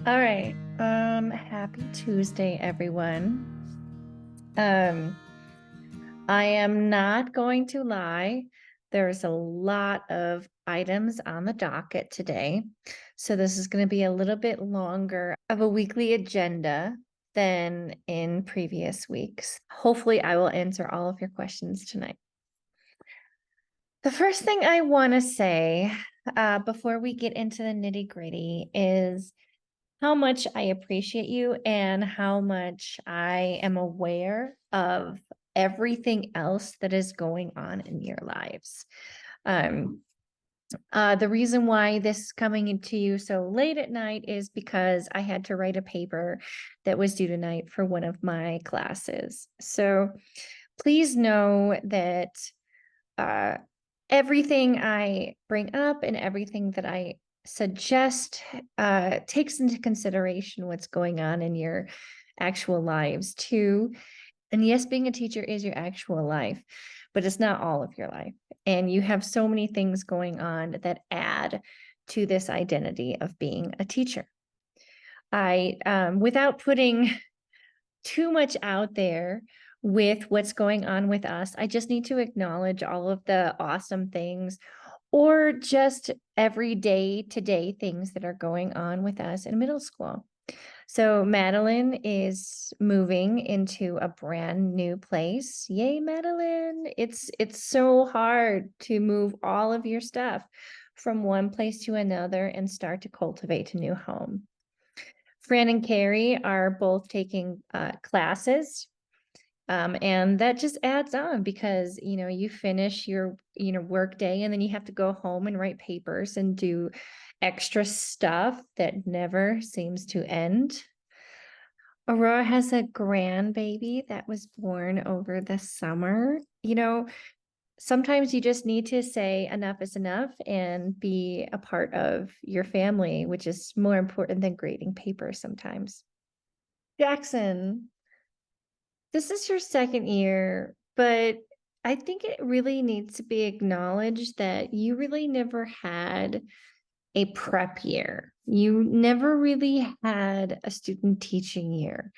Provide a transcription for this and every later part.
All right. Happy Tuesday, everyone. Um, I am not going to lie. There's a lot of items on the docket today. So this is going to be a little bit longer of a weekly agenda than in previous weeks. Hopefully, I will answer all of your questions tonight. The first thing I want to say before we get into the nitty-gritty is how much I appreciate you and how much I am aware of everything else that is going on in your lives. Um, the reason why this is coming into you so late at night is because I had to write a paper that was due tonight for one of my classes. So please know that uh, everything I bring up and everything that I suggest takes into consideration what's going on in your actual lives too. And yes, being a teacher is your actual life, but it's not all of your life. And you have so many things going on that add to this identity of being a teacher. Without putting too much out there with what's going on with us. I just need to acknowledge all of the awesome things or just everyday to day things that are going on with us in middle school. So Madeline is moving into a brand new place. Yay, Madeline. It's so hard to move all of your stuff from one place to another and start to cultivate a new home. Fran and Carrie are both taking classes. And that just adds on because, you finish your, work day and then you have to go home and write papers and do extra stuff that never seems to end. Aurora has a grandbaby that was born over the summer. Sometimes you just need to say enough is enough and be a part of your family, which is more important than grading papers sometimes. Jackson, this is your second year, but I think it really needs to be acknowledged that you really never had a prep year. You never really had a student teaching year.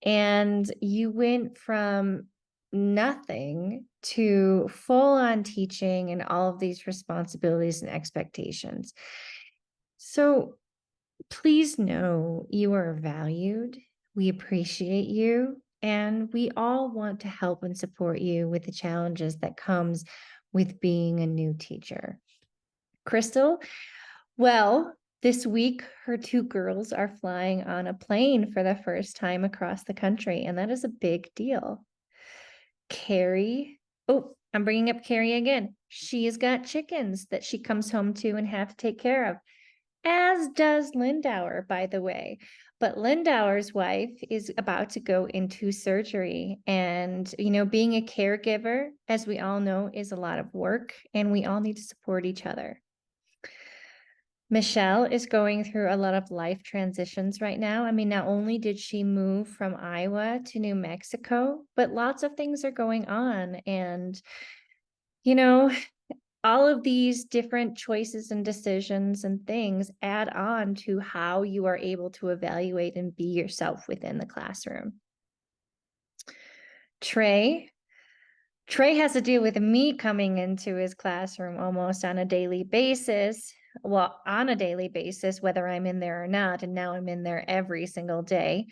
And you went from nothing to full on teaching and all of these responsibilities and expectations. So please know you are valued. We appreciate you, and we all want to help and support you with the challenges that comes with being a new teacher. Crystal, well, this week her two girls are flying on a plane for the first time across the country, and that is a big deal. Carrie, oh, I'm bringing up Carrie again. She's got chickens that she comes home to and have to take care of, as does Lindauer, by the way. But Lindauer's wife is about to go into surgery. And, being a caregiver, as we all know, is a lot of work, and we all need to support each other. Michelle is going through a lot of life transitions right now. I mean, not only did she move from Iowa to New Mexico, but lots of things are going on. And, you know, all of these different choices and decisions and things add on to how you are able to evaluate and be yourself within the classroom. Trey has to deal with me coming into his classroom almost on a daily basis. Well, on a daily basis, whether I'm in there or not. And now I'm in there every single day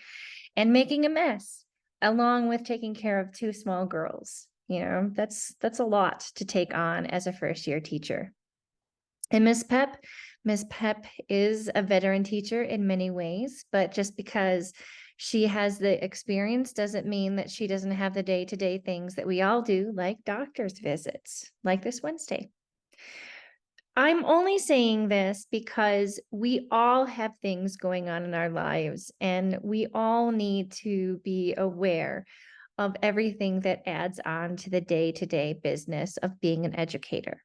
and making a mess, along with taking care of two small girls. That's a lot to take on as a first year teacher. And Miss Pep is a veteran teacher in many ways, but just because she has the experience doesn't mean that she doesn't have the day-to-day things that we all do, like doctor's visits, like this Wednesday. I'm only saying this because we all have things going on in our lives, and we all need to be aware of everything that adds on to the day-to-day business of being an educator.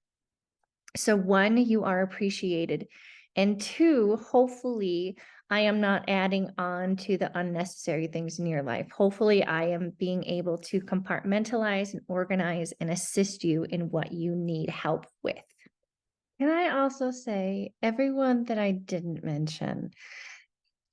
So one, you are appreciated. And two, hopefully I am not adding on to the unnecessary things in your life. Hopefully I am being able to compartmentalize and organize and assist you in what you need help with. Can I also say, everyone that I didn't mention,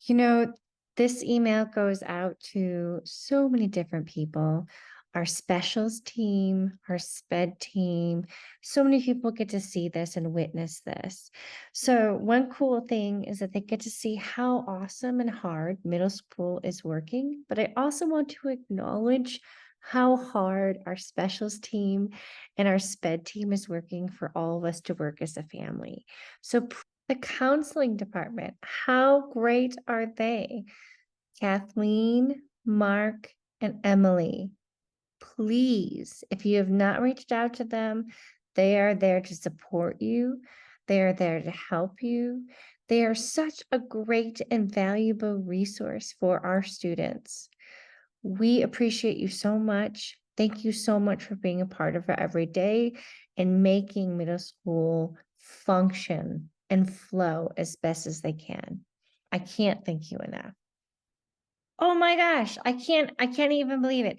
You know, this email goes out to so many different people. Our specials team, our sped team, so many people get to see this and witness this. So, one cool thing is that they get to see how awesome and hard middle school is working. But I also want to acknowledge how hard our specials team and our sped team is working for all of us to work as a family. So, the counseling department, how great are they? Kathleen, Mark, and Emily. Please, if you have not reached out to them, they are there to support you. They are there to help you. They are such a great and valuable resource for our students. We appreciate you so much. Thank you so much for being a part of our everyday and making middle school function and flow as best as they can. I can't thank you enough. Oh my gosh, I can't even believe it.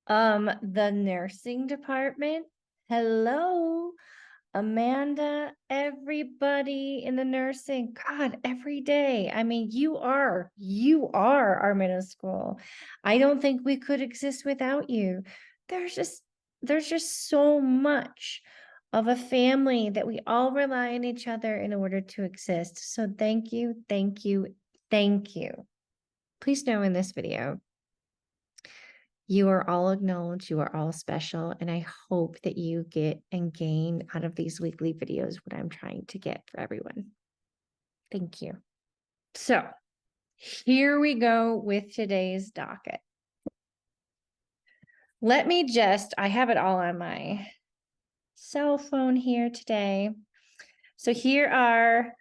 The nursing department. Hello. Amanda, everybody in the nursing, God, every day. I mean, you are our middle school. I don't think we could exist without you. There's just, there's just so much of a family that we all rely on each other in order to exist. So thank you, thank you, thank you. Please know in this video, you are all acknowledged, you are all special, and I hope that you get and gain out of these weekly videos what I'm trying to get for everyone. Thank you. So here we go with today's docket. I have it all on my cell phone here today. So here are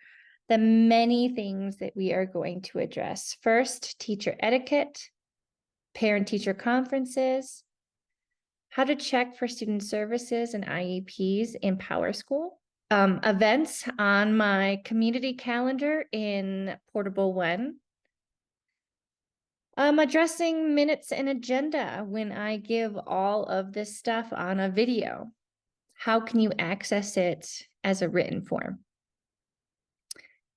the many things that we are going to address. First, teacher etiquette, parent-teacher conferences, how to check for student services and IEPs in PowerSchool, events on my community calendar in Portable One, addressing minutes and agenda when I give all of this stuff on a video. How can you access it as a written form?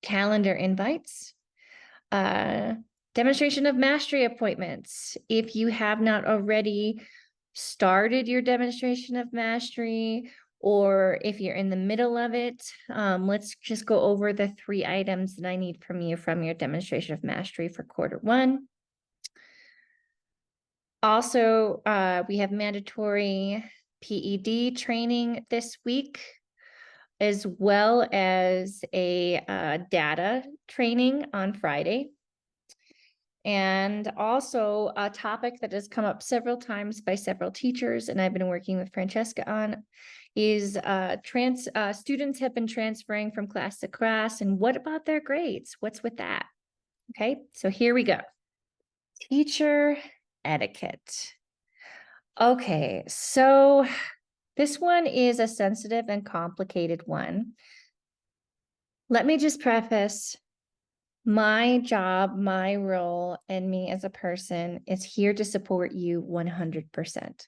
Calendar invites, demonstration of mastery appointments. If you have not already started your demonstration of mastery, or if you're in the middle of it, let's just go over the 3 items that I need from you from your demonstration of mastery for quarter 1. Also, we have mandatory Ph.D. training this week, as well as a data training on Friday. And also a topic that has come up several times by several teachers, and I've been working with Francesca on, is students have been transferring from class to class, and what about their grades? What's with that? Okay, so here we go. Teacher etiquette. Okay, so this one is a sensitive and complicated one. Let me just preface, my job, my role, and me as a person is here to support you 100%.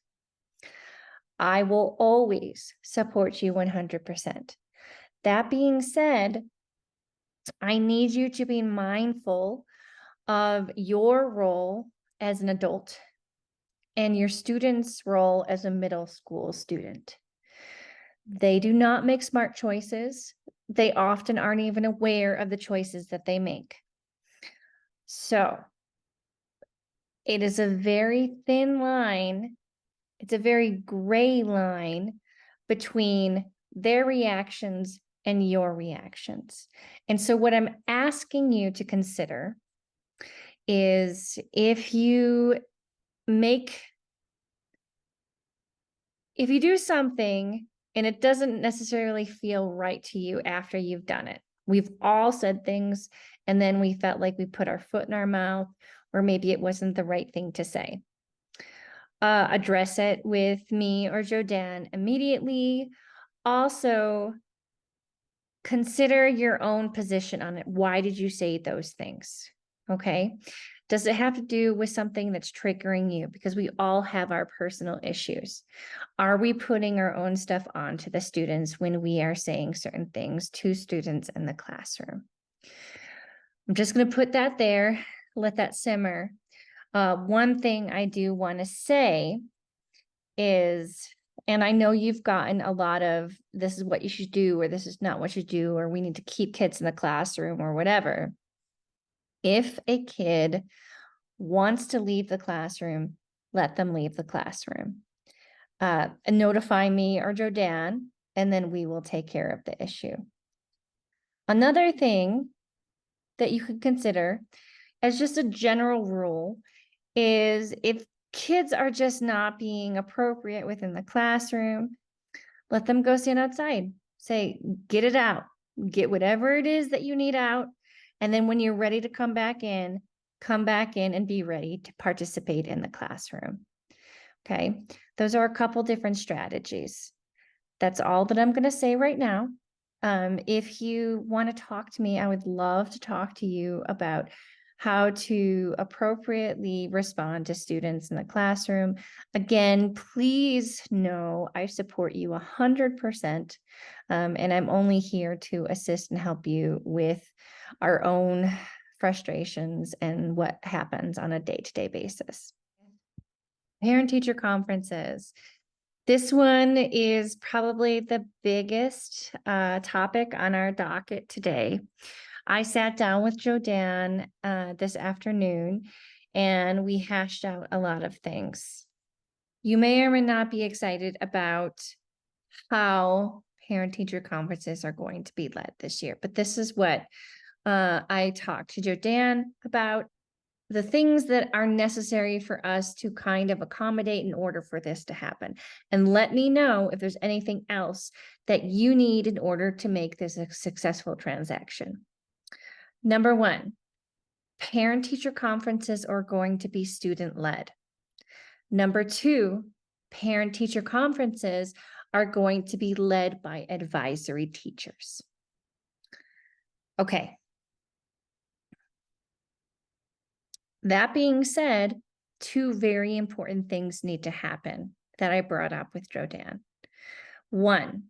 I will always support you 100%. That being said, I need you to be mindful of your role as an adult and your student's role as a middle school student. They do not make smart choices. They often aren't even aware of the choices that they make. So it is a very thin line. It's a very gray line between their reactions and your reactions. And so what I'm asking you to consider is if you do something and it doesn't necessarily feel right to you after you've done it. We've all said things and then we felt like we put our foot in our mouth, or maybe it wasn't the right thing to say. Address it with me or Jodan immediately. Also, consider your own position on it. Why did you say those things? Okay. Does it have to do with something that's triggering you? Because we all have our personal issues. Are we putting our own stuff onto the students when we are saying certain things to students in the classroom? I'm just going to put that there, let that simmer. One thing I do want to say is, and I know you've gotten a lot of, this is what you should do, or this is not what you do, or we need to keep kids in the classroom or whatever. If a kid wants to leave the classroom, let them leave the classroom. And notify me or Jodan, and then we will take care of the issue. Another thing that you could consider as just a general rule is if kids are just not being appropriate within the classroom, let them go stand outside. Say, get it out, get whatever it is that you need out. And then when you're ready to come back in and be ready to participate in the classroom. Okay, those are a couple different strategies. That's all that I'm going to say right now. If you want to talk to me, I would love to talk to you about how to appropriately respond to students in the classroom. Again, please know I support you 100%, and I'm only here to assist and help you with our own frustrations and what happens on a day-to-day basis. Parent-teacher conferences. This one is probably the biggest topic on our docket today. I sat down with Jodan this afternoon and we hashed out a lot of things. You may or may not be excited about how parent-teacher conferences are going to be led this year, but this is what I talked to Jodan about, the things that are necessary for us to kind of accommodate in order for this to happen. And let me know if there's anything else that you need in order to make this a successful transaction. Number one, parent-teacher conferences are going to be student-led. Number two, parent-teacher conferences are going to be led by advisory teachers. Okay. That being said, two very important things need to happen that I brought up with Jodan. One,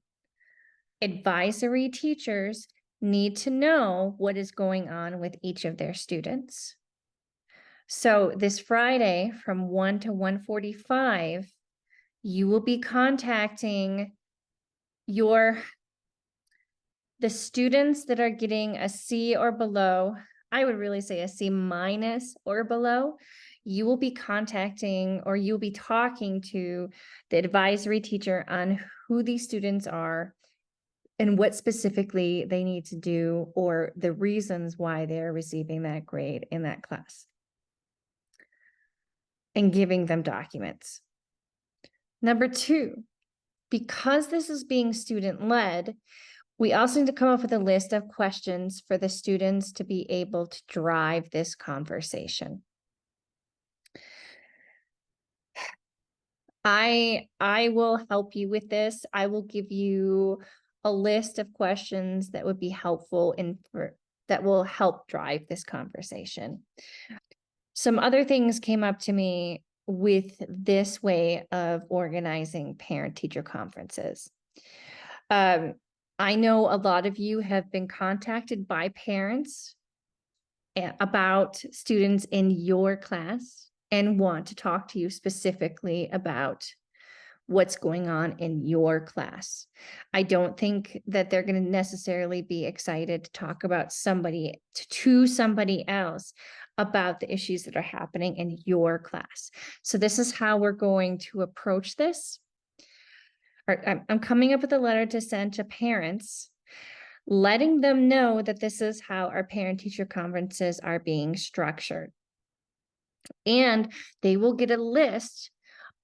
advisory teachers need to know what is going on with each of their students. So this Friday from 1 to 1:45, you will be contacting the students that are getting a C or below. I would really say a C- or below. You will be contacting, or you'll be talking to the advisory teacher on who these students are and what specifically they need to do, or the reasons why they're receiving that grade in that class, and giving them documents. Number two, because this is being student-led, we also need to come up with a list of questions for the students to be able to drive this conversation. I will help you with this. I will give you a list of questions that would be helpful that will help drive this conversation. Some other things came up to me with this way of organizing parent-teacher conferences. I know a lot of you have been contacted by parents about students in your class and want to talk to you specifically about what's going on in your class. I don't think that they're going to necessarily be excited to talk about somebody else about the issues that are happening in your class. So this is how we're going to approach this. I'm coming up with a letter to send to parents, letting them know that this is how our parent-teacher conferences are being structured. And they will get a list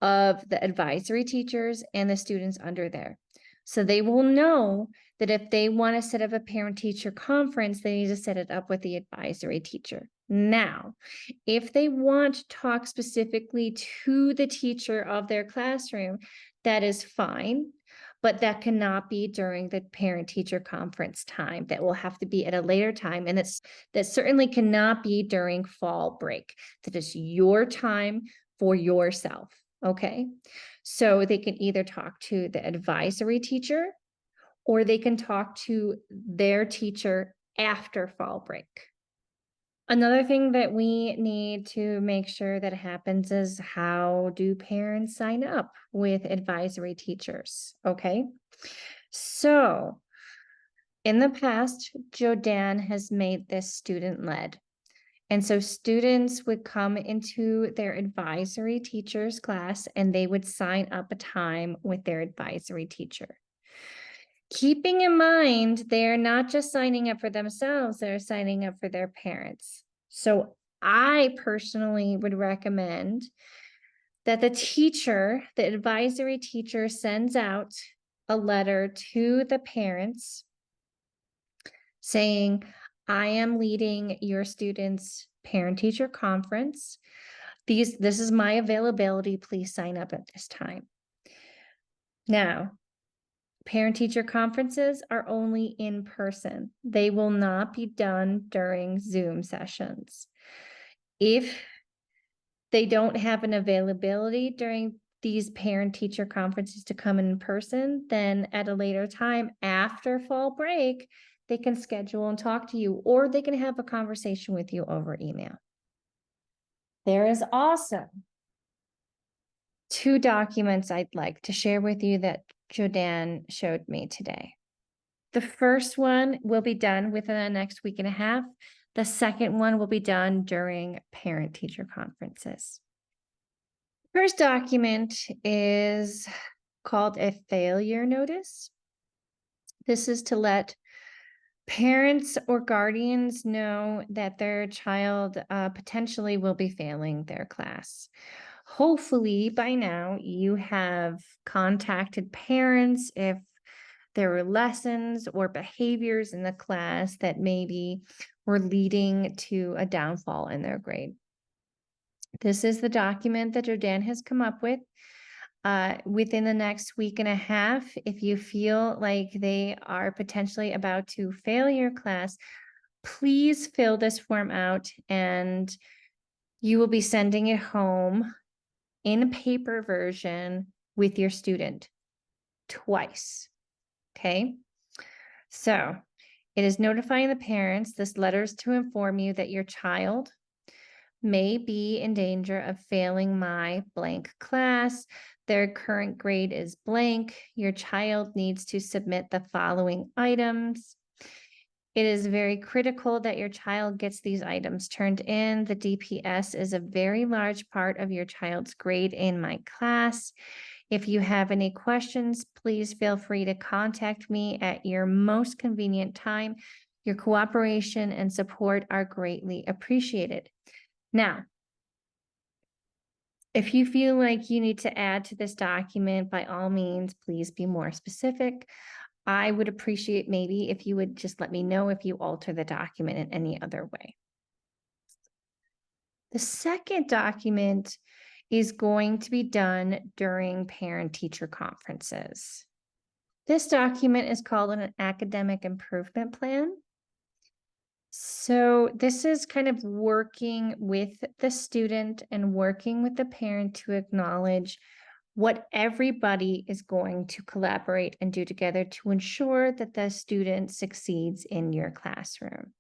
of the advisory teachers and the students under there. So they will know that if they want to set up a parent-teacher conference, they need to set it up with the advisory teacher. Now, if they want to talk specifically to the teacher of their classroom, that is fine, but that cannot be during the parent-teacher conference time. That will have to be at a later time, and that certainly cannot be during fall break. That is your time for yourself, okay? So they can either talk to the advisory teacher or they can talk to their teacher after fall break. Another thing that we need to make sure that happens is, how do parents sign up with advisory teachers? Okay. So in the past, Jodan has made this student led. And so students would come into their advisory teacher's class and they would sign up a time with their advisory teacher. Keeping in mind, they're not just signing up for themselves, they're signing up for their parents. So I personally would recommend that the advisory teacher, sends out a letter to the parents saying, I am leading your student's parent-teacher conference. This is my availability. Please sign up at this time. Now, parent-teacher conferences are only in person. They will not be done during Zoom sessions. If they don't have an availability during these parent-teacher conferences to come in person, then at a later time after fall break, they can schedule and talk to you, or they can have a conversation with you over email. There is also 2 documents I'd like to share with you that Jodan showed me today. The first one will be done within the next week and a half. The second one will be done during parent-teacher conferences. First document is called a failure notice. This is to let parents or guardians know that their child potentially will be failing their class. Hopefully by now you have contacted parents if there were lessons or behaviors in the class that maybe were leading to a downfall in their grade. This is the document that Jodan has come up with. Within the next week and a half, if you feel like they are potentially about to fail your class, please fill this form out and you will be sending it home in a paper version with your student twice. Okay. So it is notifying the parents. This letter is to inform you that your child may be in danger of failing my blank class. Their current grade is blank. Your child needs to submit the following items. It is very critical that your child gets these items turned in. The DPS is a very large part of your child's grade in my class. If you have any questions, please feel free to contact me at your most convenient time. Your cooperation and support are greatly appreciated. Now, if you feel like you need to add to this document, by all means, please be more specific. I would appreciate maybe if you would just let me know if you alter the document in any other way. The second document is going to be done during parent-teacher conferences. This document is called an academic improvement plan. So this is kind of working with the student and working with the parent to acknowledge what everybody is going to collaborate and do together to ensure that the student succeeds in your classroom.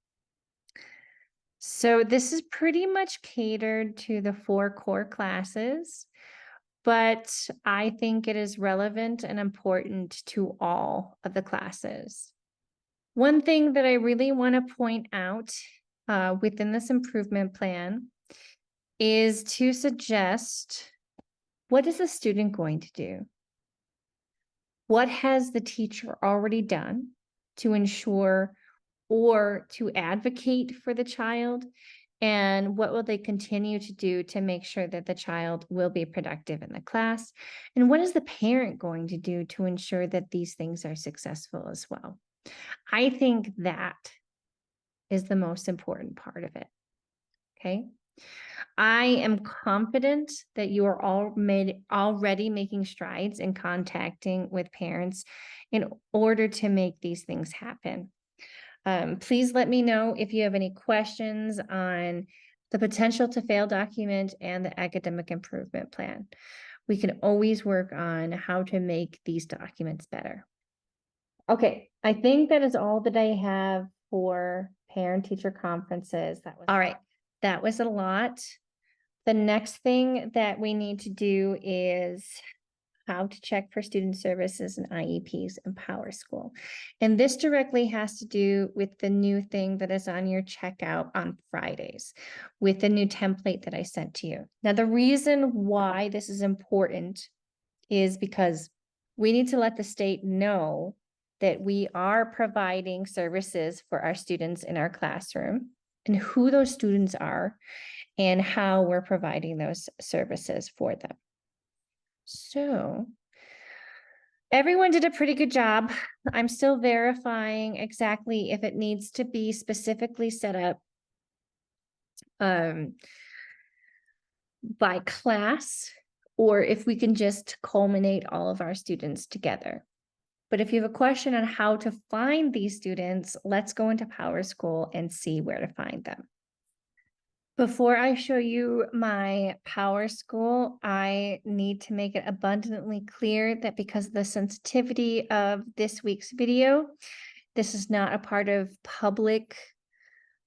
So this is pretty much catered to the 4 core classes, but I think it is relevant and important to all of the classes. One thing that I really want to point out within this improvement plan is to suggest, what is the student going to do? What has the teacher already done to ensure or to advocate for the child? And what will they continue to do to make sure that the child will be productive in the class? And what is the parent going to do to ensure that these things are successful as well? I think that is the most important part of it. Okay. I am confident that you are already making strides in contacting with parents in order to make these things happen. Please let me know if you have any questions on the potential to fail document and the academic improvement plan. We can always work on how to make these documents better. Okay, I think that is all that I have for parent-teacher conferences. That was all right. That was a lot. The next thing that we need to do is how to check for student services and IEPs in PowerSchool. And this directly has to do with the new thing that is on your checkout on Fridays with the new template that I sent to you. Now, the reason why this is important is because we need to let the state know that we are providing services for our students in our classroom and who those students are and how we're providing those services for them. So everyone did a pretty good job. I'm still verifying exactly if it needs to be specifically set up by class or if we can just culminate all of our students together. But if you have a question on how to find these students, let's go into PowerSchool and see where to find them. Before I show you my PowerSchool, I need to make it abundantly clear that because of the sensitivity of this week's video, this is not a part of public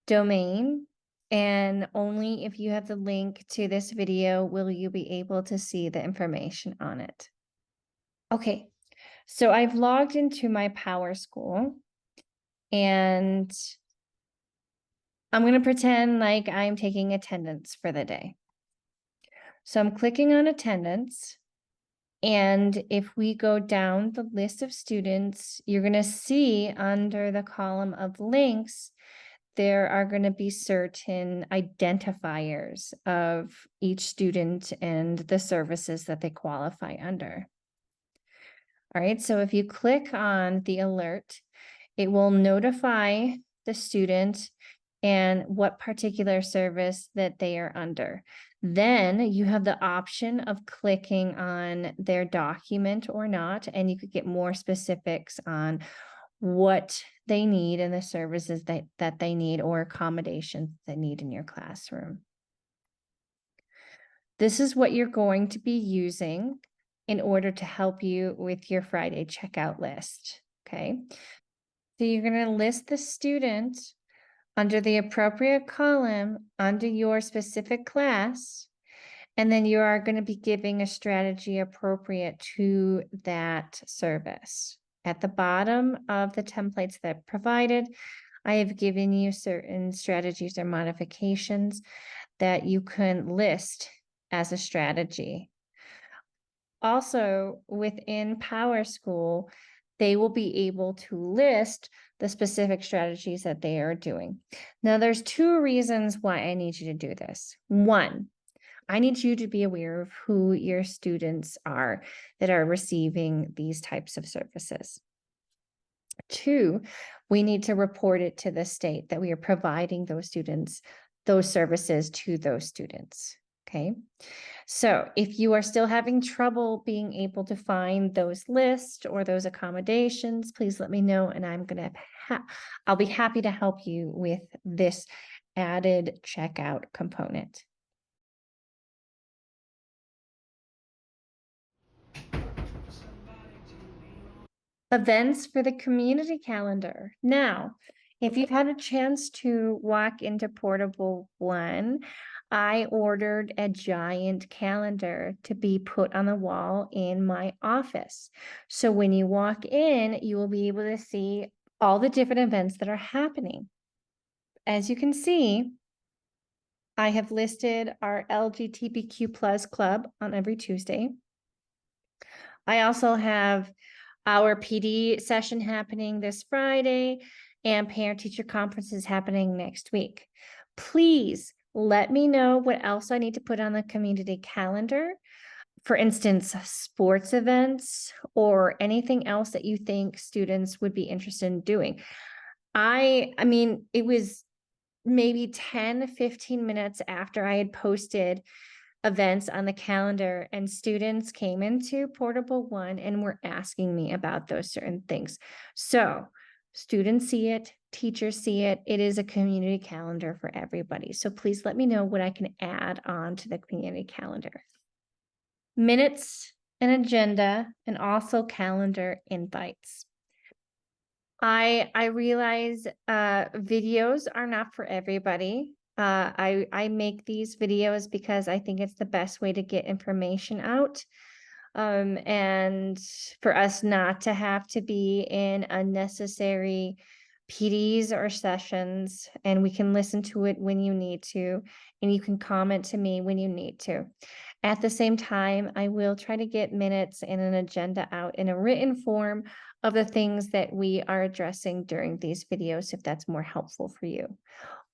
domain. And only if you have the link to this video will you be able to see the information on it. Okay, so I've logged into my PowerSchool and I'm going to pretend like I'm taking attendance for the day. So I'm clicking on attendance. And if we go down the list of students, you're going to see under the column of links, there are going to be certain identifiers of each student and the services that they qualify under. All right, so if you click on the alert, it will notify the student and what particular service that they are under. Then you have the option of clicking on their document or not, and you could get more specifics on what they need and the services that they need or accommodations they need in your classroom. This is what you're going to be using in order to help you with your Friday checkout list, okay? So you're going to list the student under the appropriate column under your specific class, and then you are going to be giving a strategy appropriate to that service. At the bottom of the templates that I've provided, I have given you certain strategies or modifications that you can list as a strategy. Also, within PowerSchool, they will be able to list the specific strategies that they are doing. Now, there's two reasons why I need you to do this. One, I need you to be aware of who your students are that are receiving these types of services. Two, we need to report it to the state that we are providing those students, those services to those students, okay? So if you are still having trouble being able to find those lists or those accommodations, please let me know and I'll be happy to help you with this added checkout component. Events for the community calendar. Now, if you've had a chance to walk into Portable One, I ordered a giant calendar to be put on the wall in my office. So when you walk in, you will be able to see all the different events that are happening. As you can see, I have listed our LGBTQ plus club on every Tuesday. I also have our PD session happening this Friday and parent-teacher conferences happening next week. Please let me know what else I need to put on the community calendar. For instance, sports events or anything else that you think students would be interested in doing. I mean, it was maybe 10, 15 minutes after I had posted events on the calendar and students came into Portable One and were asking me about those certain things. So students see it, teachers see it. It is a community calendar for everybody. So please let me know what I can add on to the community calendar. Minutes and agenda and also calendar invites. I realize videos are not for everybody. I make these videos because I think it's the best way to get information out. And for us not to have to be in unnecessary PDs or sessions, and we can listen to it when you need to, and you can comment to me when you need to. At the same time, I will try to get minutes and an agenda out in a written form of the things that we are addressing during these videos, if that's more helpful for you.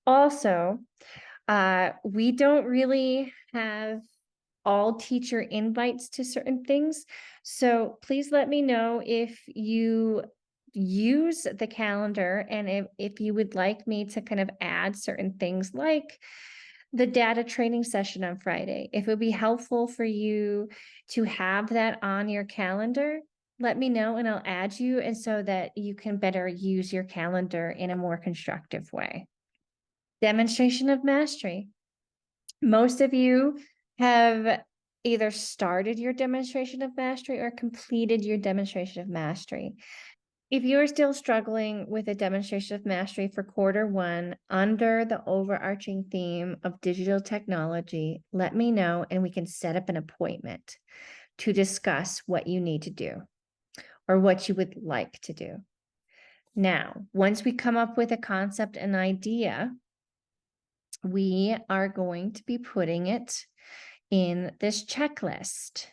Also, we don't really have all teacher invites to certain things. So please let me know if you use the calendar and if you would like me to kind of add certain things like the data training session on Friday. If it would be helpful for you to have that on your calendar, let me know and I'll add you and so that you can better use your calendar in a more constructive way. Demonstration of mastery. Most of you have either started your demonstration of mastery or completed your demonstration of mastery. If you are still struggling with a demonstration of mastery for quarter one under the overarching theme of digital technology, let me know and we can set up an appointment to discuss what you need to do or what you would like to do. Now, once we come up with a concept and idea, we are going to be putting it in this checklist.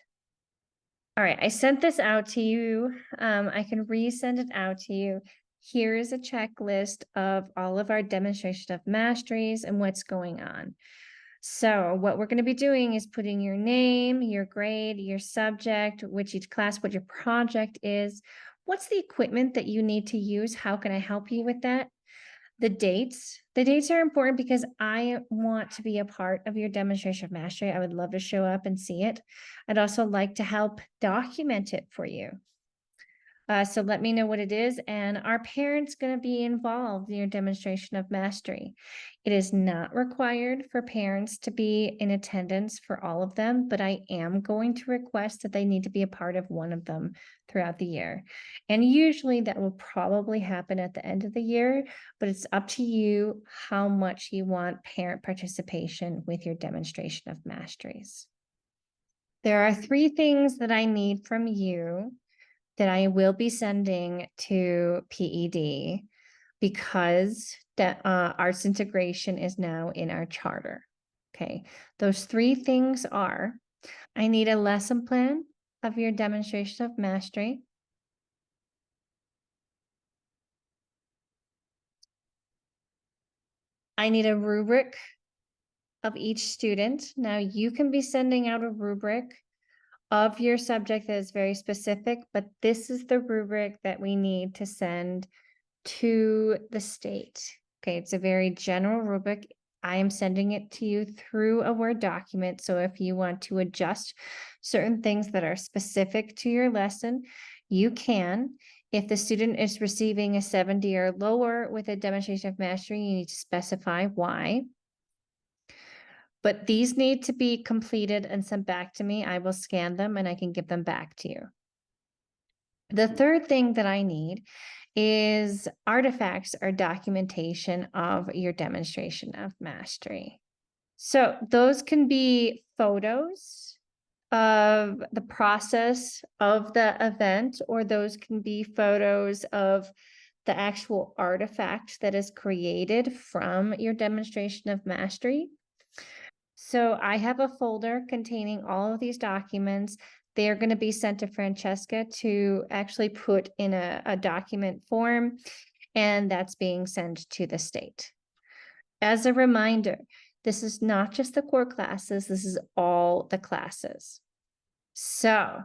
All right, I sent this out to you. I can resend it out to you. Here is a checklist of all of our demonstration of masteries and what's going on. So what we're going to be doing is putting your name, your grade, your subject, which each class, what your project is, what's the equipment that you need to use, how can I help you with that? The dates are important because I want to be a part of your demonstration of mastery. I would love to show up and see it. I'd also like to help document it for you. So let me know what it is. And are parents going to be involved in your demonstration of mastery? It is not required for parents to be in attendance for all of them, but I am going to request that they need to be a part of one of them throughout the year. And usually that will probably happen at the end of the year, but it's up to you how much you want parent participation with your demonstration of masteries. There are 3 things that I need from you that I will be sending to Ph.D. because that arts integration is now in our charter. Okay, those 3 things are, I need a lesson plan of your demonstration of mastery. I need a rubric of each student. Now you can be sending out a rubric of your subject that is very specific, but this is the rubric that we need to send to the state. Okay, it's a very general rubric. I am sending it to you through a Word document. So if you want to adjust certain things that are specific to your lesson, you can. If the student is receiving a 70 or lower with a demonstration of mastery, you need to specify why. But these need to be completed and sent back to me. I will scan them and I can give them back to you. The third thing that I need is artifacts or documentation of your demonstration of mastery. So those can be photos of the process of the event, or those can be photos of the actual artifact that is created from your demonstration of mastery. So I have a folder containing all of these documents. They are going to be sent to Francesca to actually put in a document form, and that's being sent to the state. As a reminder, this is not just the core classes, this is all the classes. So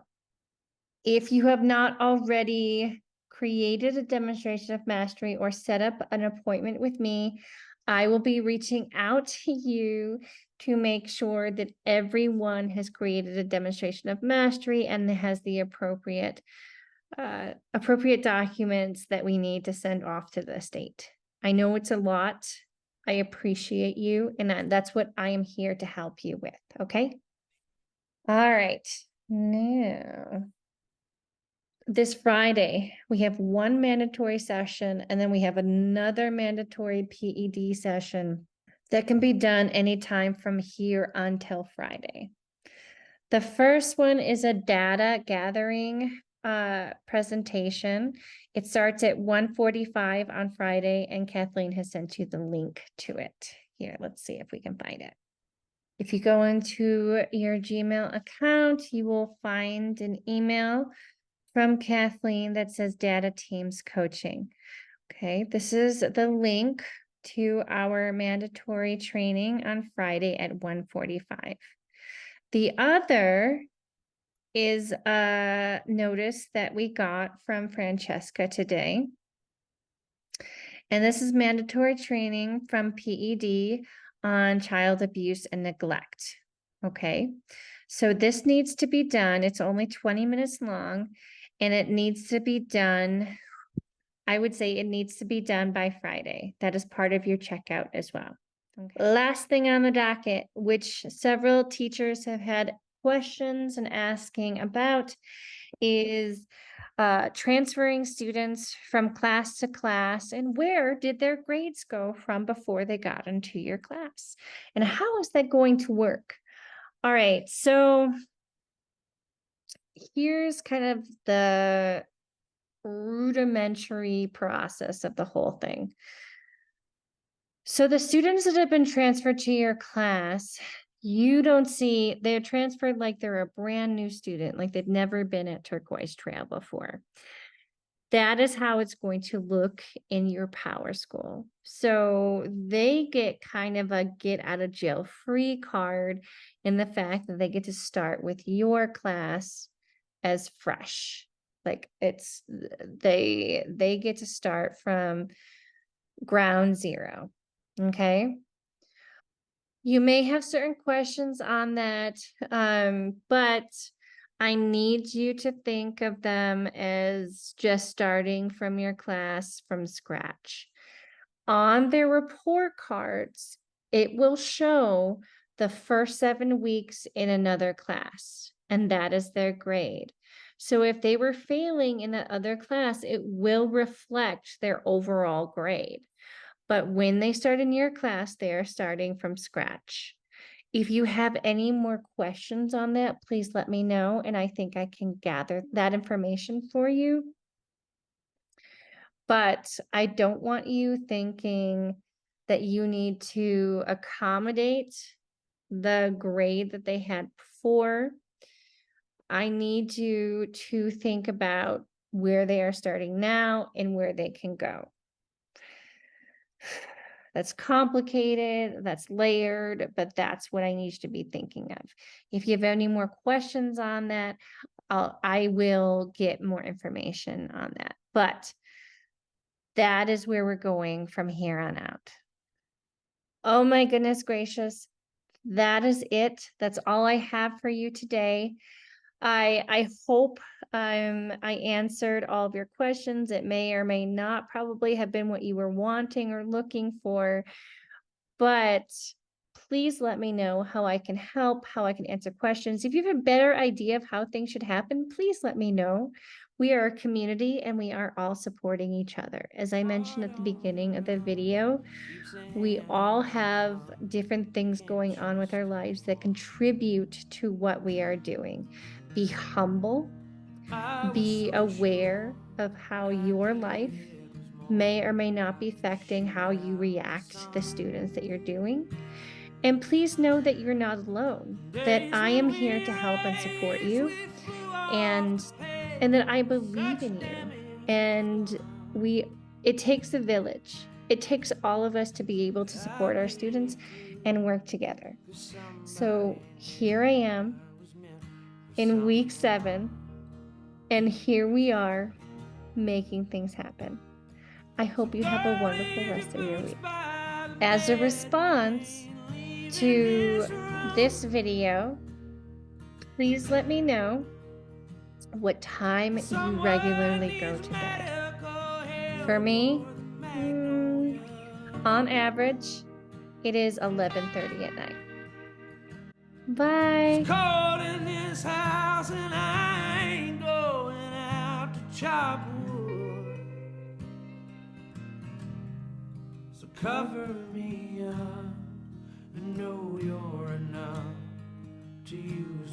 if you have not already created a demonstration of mastery or set up an appointment with me, I will be reaching out to you to make sure that everyone has created a demonstration of mastery and has the appropriate documents that we need to send off to the state. I know it's a lot. I appreciate you, and that's what I am here to help you with, okay? All right. Now, this Friday, we have one mandatory session, and then we have another mandatory PED session that can be done anytime from here until Friday. The first one is a data gathering presentation. It starts at 1:45 on Friday, and Kathleen has sent you the link to it. Here, let's see if we can find it. If you go into your Gmail account, you will find an email from Kathleen that says Data Teams Coaching. Okay, this is the link to our mandatory training on Friday at 1:45. The other is a notice that we got from Francesca today. And this is mandatory training from PED on child abuse and neglect. Okay, so this needs to be done. It's only 20 minutes long, and it needs to be done. I would say it needs to be done by Friday. That is part of your checkout as well. Okay. Last thing on the docket, which several teachers have had questions and asking about, is transferring students from class to class, and where did their grades go from before they got into your class? And how is that going to work? All right, so here's kind of the rudimentary process of the whole thing. So the students that have been transferred to your class, you don't see, they're transferred like they're a brand new student, like they've never been at Turquoise Trail before. That is how it's going to look in your power school. So they get kind of a get out of jail free card in the fact that they get to start with your class as fresh. Like it's they get to start from ground zero. Okay. You may have certain questions on that, but I need you to think of them as just starting from your class from scratch. On their report cards, it will show the first 7 weeks in another class, and that is their grade. So if they were failing in that other class, it will reflect their overall grade. But when they start in your class, they are starting from scratch. If you have any more questions on that, please let me know, and I think I can gather that information for you. But I don't want you thinking that you need to accommodate the grade that they had before. I need you to think about where they are starting now and where they can go. That's complicated, that's layered, but that's what I need you to be thinking of. If you have any more questions on that, I will get more information on that. But that is where we're going from here on out. Oh my goodness gracious. That is it. That's all I have for you today. I hope I answered all of your questions. It may or may not probably have been what you were wanting or looking for, but please let me know how I can help, how I can answer questions. If you have a better idea of how things should happen, please let me know. We are a community and we are all supporting each other. As I mentioned at the beginning of the video, we all have different things going on with our lives that contribute to what we are doing. Be humble, be aware of how your life may or may not be affecting how you react to the students that you're doing. And please know that you're not alone, that I am here to help and support you, and that I believe in you. And it takes a village. It takes all of us to be able to support our students and work together. So here I am in week 7, and here we are making things happen. I hope you have a wonderful rest of your week. As a response to this video, please let me know what time you regularly go to bed. For me, on average, it is 11:30 at night. Bye. chop wood. So cover me up and know you're enough to use